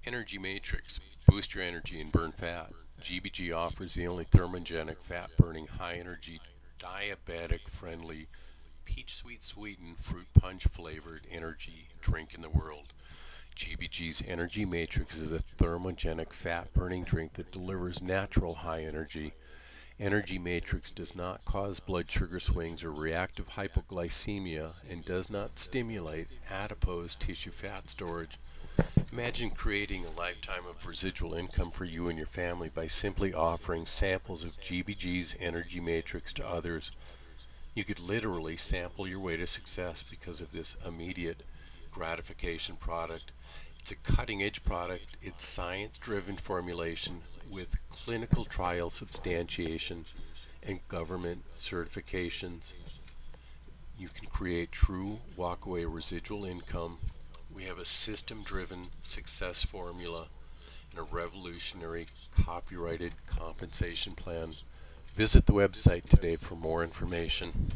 Energy Matrix. Boost your energy and burn fat. GBG offers the only thermogenic, fat burning, high energy, diabetic friendly, peach sweetened, fruit punch flavored energy drink in the world. GBG's Energy Matrix is a thermogenic, fat burning drink that delivers natural high energy. Energy Matrix does not cause blood sugar swings or reactive hypoglycemia and does not stimulate adipose tissue fat storage. Imagine creating a lifetime of residual income for you and your family by simply offering samples of GBG's Energy Matrix to others. You could literally sample your way to success because of this immediate gratification product. It's a cutting edge product, it's science driven formulation with clinical trial substantiation and government certifications. You can create true walkaway residual income. We have a system driven success formula and a revolutionary copyrighted compensation plan. Visit the website today for more information.